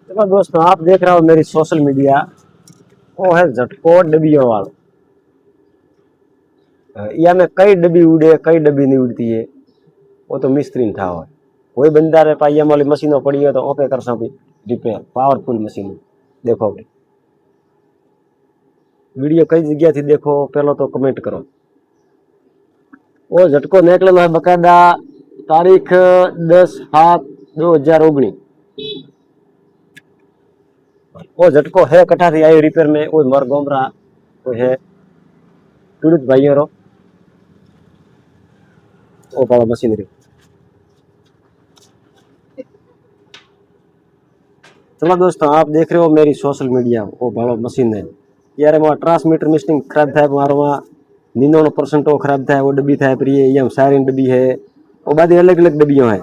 चलो दोस्तों, आप देख रहे हो मेरी सोशल मीडिया। वो है झटको डब्बियों वाला। या में कई डब्बी उड़े, कई डब्बी नहीं उड़ती है। वो तो मिस्त्री था। हो कोई बंदा रे पाई वाली मशीनों पड़ी है तो ओपे कर सकी रिपेयर। पावरफुल मशीन देखो। वीडियो कई जगह थी देखो, पहले तो कमेंट करो। वो झटको निकलेलो है बकायदा तारीख 10/7/2019। वो झटको है कठा थी आई रिपेयर में। वो मर गोमरा कोई है पीड़ित भाइयों रो वो पावा मशीनरी। चलो दोस्तों, आप देख रहे हो मेरी सोशल मीडिया। वो भाड़ो मशीन है यार। वहाँ ट्रांसमीटर मिस्टिंग खराब था मारो। वहाँ 99% वो खराब था। वो डब्बी था प्रिय ये सारी डब्बी है। वो बादी अलग अलग डब्बियों है।